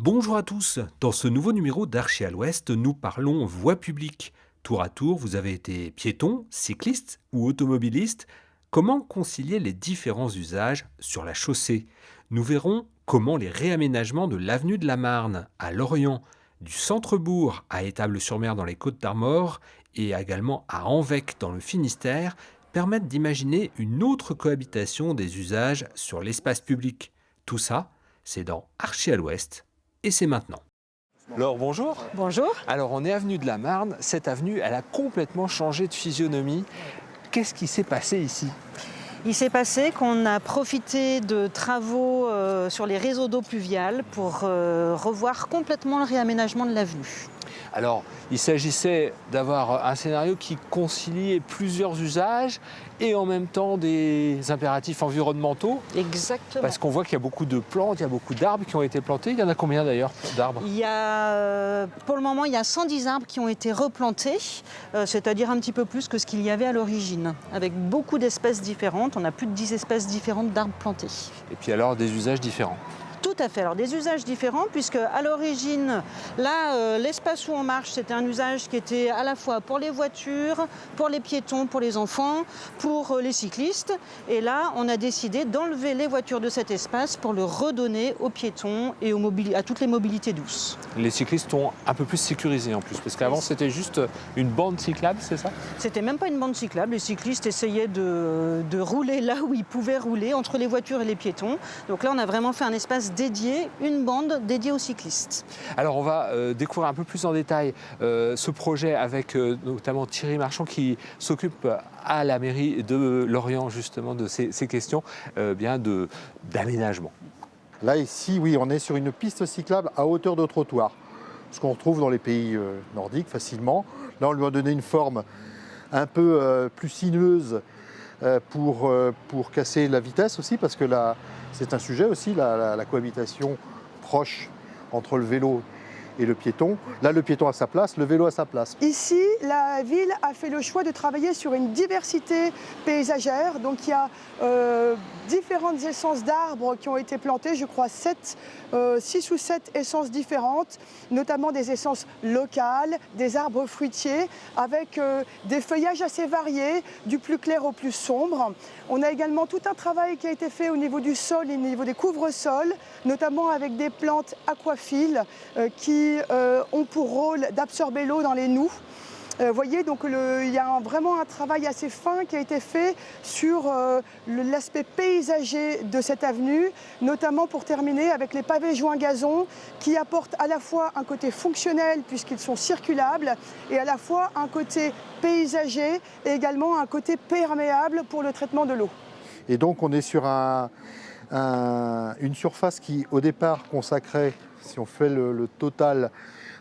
Bonjour à tous, dans ce nouveau numéro d'Archi à l'Ouest, nous parlons voie publique. Tour à tour, vous avez été piéton, cycliste ou automobiliste. Comment concilier les différents usages sur la chaussée? Nous verrons comment les réaménagements de l'avenue de la Marne à Lorient, du centre-bourg à Étable-sur-Mer dans les Côtes-d'Armor et également à Anvec dans le Finistère permettent d'imaginer une autre cohabitation des usages sur l'espace public. Tout ça, c'est dans Archi à l'Ouest. Et c'est maintenant. Laure, bonjour. Bonjour. Alors, on est avenue de la Marne. Cette avenue, elle a complètement changé de physionomie. Qu'est-ce qui s'est passé ici? Il s'est passé qu'on a profité de travaux sur les réseaux d'eau pluviale pour revoir complètement le réaménagement de l'avenue. Alors, il s'agissait d'avoir un scénario qui conciliait plusieurs usages et en même temps des impératifs environnementaux. Exactement. Parce qu'on voit qu'il y a beaucoup de plantes, il y a beaucoup d'arbres qui ont été plantés. Il y en a combien d'ailleurs d'arbres? Il y a, pour le moment, il y a 110 arbres qui ont été replantés, c'est-à-dire un petit peu plus que ce qu'il y avait à l'origine, avec beaucoup d'espèces différentes. On a plus de 10 espèces différentes d'arbres plantés. Et puis alors, des usages différents. Tout à fait. Alors des usages différents puisque à l'origine, là, l'espace où on marche, c'était un usage qui était à la fois pour les voitures, pour les piétons, pour les enfants, pour les cyclistes. Et là, on a décidé d'enlever les voitures de cet espace pour le redonner aux piétons et à toutes les mobilités douces. Les cyclistes sont un peu plus sécurisés en plus, parce qu'avant c'était juste une bande cyclable, c'est ça? C'était même pas une bande cyclable. Les cyclistes essayaient de rouler là où ils pouvaient rouler, entre les voitures et les piétons. Donc là, on a vraiment fait un espace dédié, une bande dédiée aux cyclistes. Alors on va découvrir un peu plus en détail ce projet avec notamment Thierry Marchand qui s'occupe à la mairie de Lorient justement de ces questions d'aménagement. Là, ici, oui, on est sur une piste cyclable à hauteur de trottoir, ce qu'on retrouve dans les pays nordiques facilement. Là, on lui a donné une forme un peu plus sinueuse pour casser la vitesse aussi, parce que là, c'est un sujet aussi, la cohabitation proche entre le vélo et le piéton. Là, le piéton a sa place, le vélo a sa place. Ici, la ville a fait le choix de travailler sur une diversité paysagère. Donc il y a différentes essences d'arbres qui ont été plantées, je crois 6 ou 7 essences différentes, notamment des essences locales, des arbres fruitiers, avec des feuillages assez variés, du plus clair au plus sombre. On a également tout un travail qui a été fait au niveau du sol et au niveau des couvre-sols, notamment avec des plantes aquaphiles qui ont pour rôle d'absorber l'eau dans les noues. Vous voyez, donc il y a vraiment un travail assez fin qui a été fait sur l'aspect paysager de cette avenue, notamment pour terminer avec les pavés joints gazon qui apportent à la fois un côté fonctionnel puisqu'ils sont circulables et à la fois un côté paysager et également un côté perméable pour le traitement de l'eau. Et donc on est sur une surface qui au départ consacrait, si on fait le total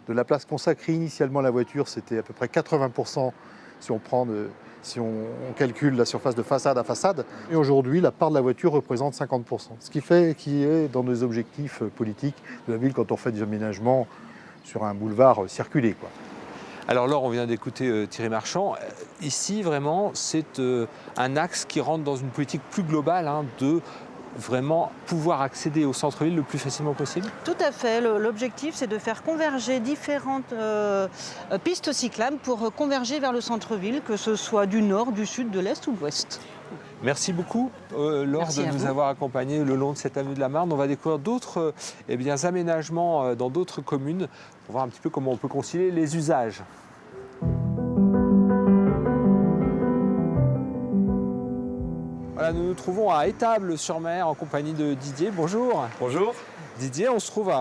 de la place consacrée initialement à la voiture, c'était à peu près 80% si on calcule la surface de façade à façade. Et aujourd'hui, la part de la voiture représente 50%. Ce qui fait qui est dans nos objectifs politiques de la ville quand on fait des aménagements sur un boulevard circulé, quoi. Alors Laure, on vient d'écouter Thierry Marchand. Ici, vraiment, c'est un axe qui rentre dans une politique plus globale de vraiment pouvoir accéder au centre-ville le plus facilement possible? Tout à fait. L'objectif, c'est de faire converger différentes pistes cyclables pour converger vers le centre-ville, que ce soit du nord, du sud, de l'est ou de l'ouest. Merci beaucoup, Laure, Merci de nous avoir accompagnés le long de cette avenue de la Marne. On va découvrir d'autres aménagements dans d'autres communes pour voir un petit peu comment on peut concilier les usages. Voilà, nous nous trouvons à Étable-sur-Mer en compagnie de Didier. Bonjour. Bonjour. Didier, on se trouve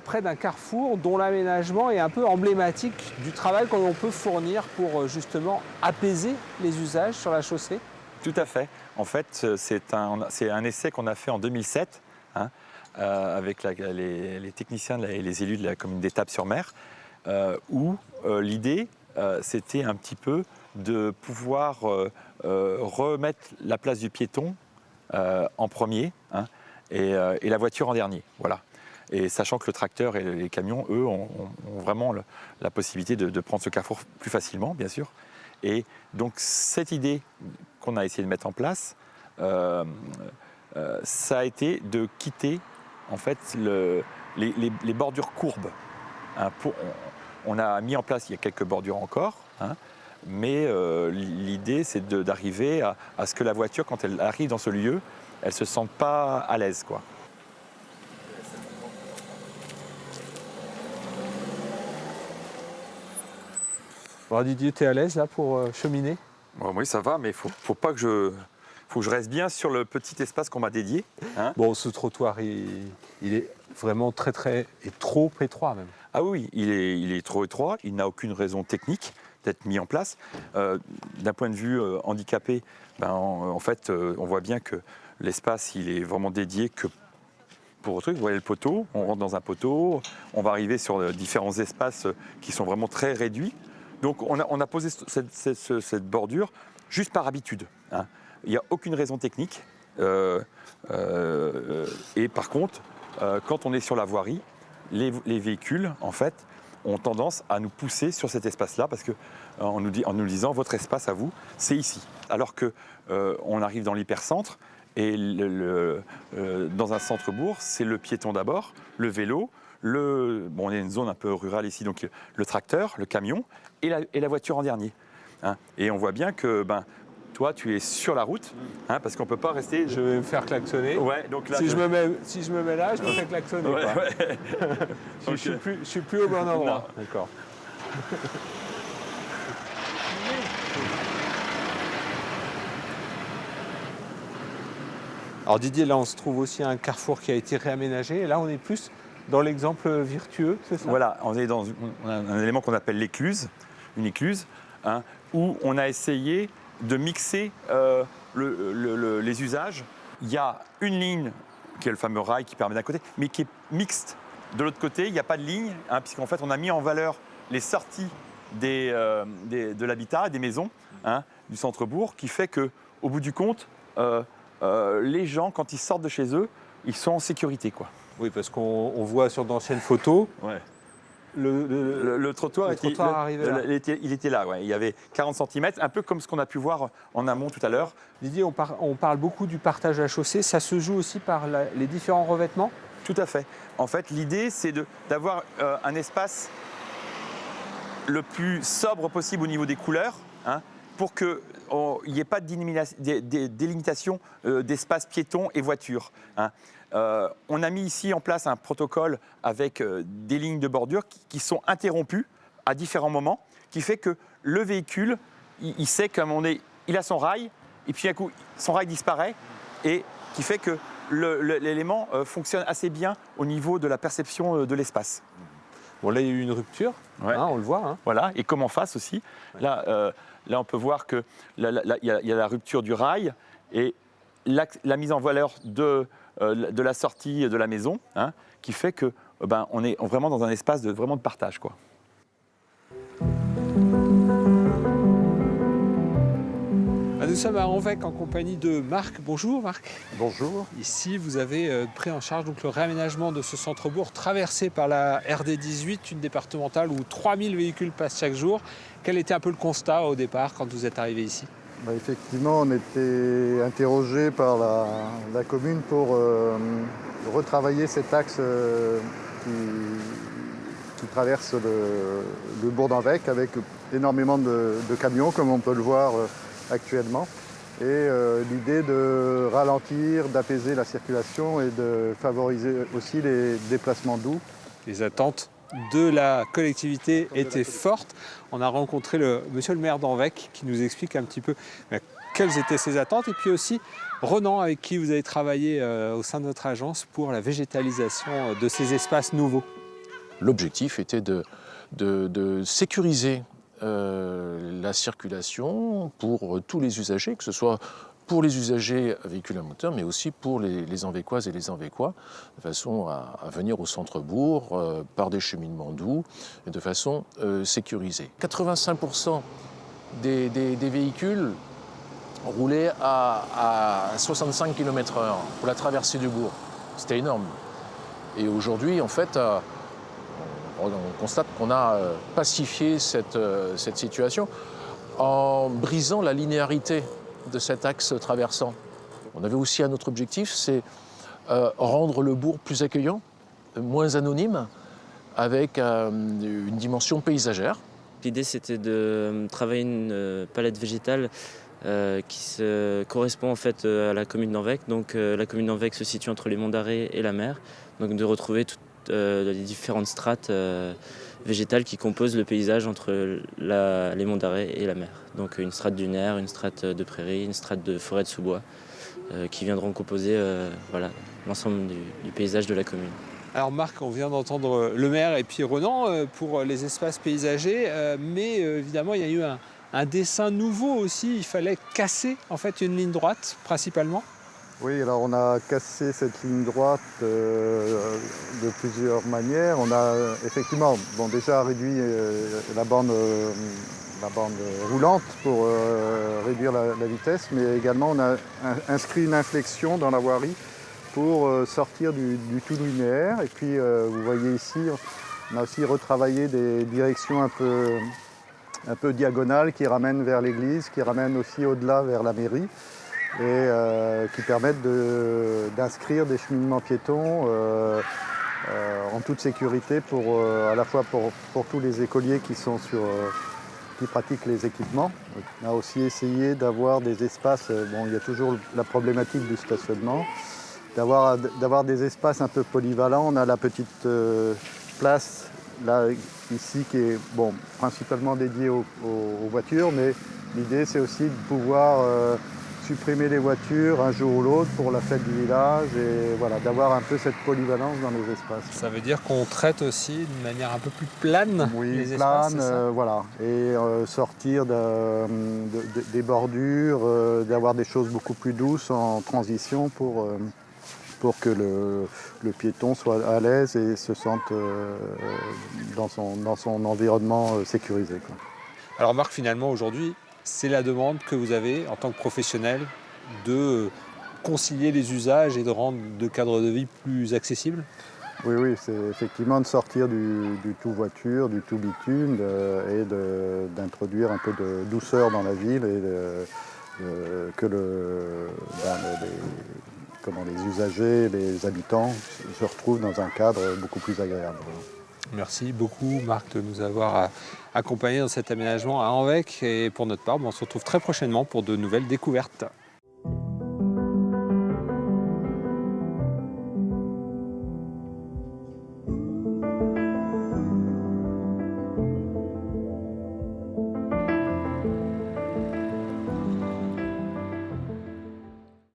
près d'un carrefour dont l'aménagement est un peu emblématique du travail qu'on peut fournir pour justement apaiser les usages sur la chaussée. Tout à fait. En fait, c'est un essai qu'on a fait en 2007 avec les techniciens et les élus de la commune d'Étable-sur-Mer où l'idée, c'était un petit peu de pouvoir remettre la place du piéton en premier et la voiture en dernier. Voilà. Et sachant que le tracteur et les camions, eux, ont vraiment la possibilité de prendre ce carrefour plus facilement, bien sûr. Et donc cette idée qu'on a essayé de mettre en place, ça a été de quitter en fait les bordures courbes. Hein, on a mis en place, il y a quelques bordures encore, hein, mais l'idée c'est d'arriver à ce que la voiture, quand elle arrive dans ce lieu, elle ne se sente pas à l'aise, quoi. Alors Didier, tu es à l'aise là pour cheminer? Bon, oui, ça va, mais faut pas que je reste bien sur le petit espace qu'on m'a dédié. Hein. Bon, ce trottoir, il est vraiment et trop étroit même. Ah oui, il est trop étroit, il n'a aucune raison technique d'être mis en place. D'un point de vue handicapé, en fait, on voit bien que l'espace, il est vraiment dédié que pour le truc. Vous voyez le poteau, on rentre dans un poteau, on va arriver sur différents espaces qui sont vraiment très réduits. Donc on a posé cette bordure juste par habitude. Hein. Il n'y a aucune raison technique. Et par contre, quand on est sur la voirie, les véhicules, en fait, ont tendance à nous pousser sur cet espace-là parce en nous disant votre espace à vous, c'est ici. Alors qu'on arrive dans l'hypercentre et dans un centre-bourg, c'est le piéton d'abord, le vélo, on est une zone un peu rurale ici, donc le tracteur, le camion et la voiture en dernier. Hein. Et on voit bien que toi, tu es sur la route, hein, parce qu'on ne peut pas rester... Je vais me faire klaxonner. Ouais, donc là, si je me mets là, je me fais klaxonner. Ouais, quoi. ouais. Je suis plus au bon endroit. D'accord. Alors Didier, là on se trouve aussi à un carrefour qui a été réaménagé. Et là on est plus dans l'exemple virtueux, c'est ça? Voilà, on est dans un élément qu'on appelle l'écluse, une écluse, hein, où on a essayé de mixer les usages. Il y a une ligne, qui est le fameux rail qui permet d'un côté, mais qui est mixte. De l'autre côté, il n'y a pas de ligne, hein, puisqu'en fait, on a mis en valeur les sorties de l'habitat, des maisons, hein, du centre-bourg, qui fait qu'au bout du compte, les gens, quand ils sortent de chez eux, ils sont en sécurité, quoi. Oui, parce qu'on voit sur d'anciennes photos, ouais. le trottoir arrivait là. il était là, ouais. Il y avait 40 cm, un peu comme ce qu'on a pu voir en amont tout à l'heure. Didier, on parle beaucoup du partage à la chaussée, ça se joue aussi par les différents revêtements? Tout à fait. En fait, l'idée, c'est d'avoir un espace le plus sobre possible au niveau des couleurs, hein, pour qu'il n'y ait pas de délimitation d'espace piéton et voiture. Hein. On a mis ici en place un protocole avec des lignes de bordure qui sont interrompues à différents moments, qui fait que le véhicule, il sait qu'à un moment donné, il a son rail, et puis un coup, son rail disparaît, et qui fait que l'élément fonctionne assez bien au niveau de la perception de l'espace. Bon, là, il y a eu une rupture, ouais. Hein, on le voit. Hein. Voilà, et comme en face aussi, ouais. Là, on peut voir qu'il y a la rupture du rail et la mise en valeur de la sortie de la maison, hein, qui fait que on est vraiment dans un espace vraiment de partage, quoi. Nous sommes à Anvec en compagnie de Marc. Bonjour Marc. Bonjour. Ici, vous avez pris en charge donc, le réaménagement de ce centre-bourg traversé par la RD 18, une départementale où 3000 véhicules passent chaque jour. Quel était un peu le constat au départ quand vous êtes arrivé ici? Effectivement, on était interrogé par la commune pour retravailler cet axe qui traverse le bourg d'Anvec avec énormément de camions, comme on peut le voir actuellement. Et l'idée de ralentir, d'apaiser la circulation et de favoriser aussi les déplacements doux. Les attentes de la collectivité étaient fortes. On a rencontré monsieur le maire d'Anvec qui nous explique un petit peu quelles étaient ses attentes. Et puis aussi Ronan, avec qui vous avez travaillé au sein de notre agence pour la végétalisation de ces espaces nouveaux. L'objectif était de sécuriser la circulation pour tous les usagers, que ce soit pour les usagers à véhicules à moteur, mais aussi pour les Anvécoises et les Anvécois, de façon à venir au centre-bourg par des cheminements doux et de façon sécurisée. 85% des véhicules roulaient à 65 km/h pour la traversée du bourg. C'était énorme. Et aujourd'hui, en fait, on constate qu'on a pacifié cette situation en brisant la linéarité de cet axe traversant. On avait aussi un autre objectif, c'est rendre le bourg plus accueillant, moins anonyme, avec une dimension paysagère. L'idée, c'était de travailler une palette végétale qui correspond en fait à la commune d'Envec. Donc la commune d'Envec se situe entre les monts d'Arrée et la mer. Donc de retrouver toutes les différentes strates végétales qui composent le paysage entre les monts d'Arrée et la mer. Donc une strate dunaire, une strate de prairie, une strate de forêt de sous-bois qui viendront composer voilà, l'ensemble du paysage de la commune. Alors Marc, on vient d'entendre le maire et puis Renan pour les espaces paysagers, mais évidemment il y a eu un dessin nouveau aussi. Il fallait casser en fait une ligne droite principalement. Oui, alors on a cassé cette ligne droite de plusieurs manières. On a effectivement déjà réduit la bande roulante pour réduire la vitesse, mais également on a inscrit une inflexion dans la voirie pour sortir du tout linéaire. Et puis vous voyez ici, on a aussi retravaillé des directions un peu diagonales qui ramènent vers l'église, qui ramènent aussi au-delà vers la mairie et qui permettent d'inscrire des cheminements piétons en toute sécurité à la fois pour tous les écoliers qui pratiquent les équipements. On a aussi essayé d'avoir des espaces, il y a toujours la problématique du stationnement, d'avoir des espaces un peu polyvalents. On a la petite place là, ici qui est principalement dédiée aux voitures, mais l'idée c'est aussi de pouvoir supprimer les voitures un jour ou l'autre pour la fête du village et voilà, d'avoir un peu cette polyvalence dans les espaces. Ça veut dire qu'on traite aussi d'une manière un peu plus plane les espaces, c'est ça ? Voilà, et sortir des bordures, d'avoir des choses beaucoup plus douces en transition pour que le piéton soit à l'aise et se sente dans son environnement sécurisé, quoi. Alors Marc, finalement aujourd'hui, c'est la demande que vous avez en tant que professionnel de concilier les usages et de rendre le cadre de vie plus accessible ? Oui, c'est effectivement de sortir du tout voiture, du tout bitume et d'introduire un peu de douceur dans la ville et que les usagers, les habitants se retrouvent dans un cadre beaucoup plus agréable. Merci beaucoup Marc de nous avoir accompagnés dans cet aménagement à Envec et pour notre part, on se retrouve très prochainement pour de nouvelles découvertes.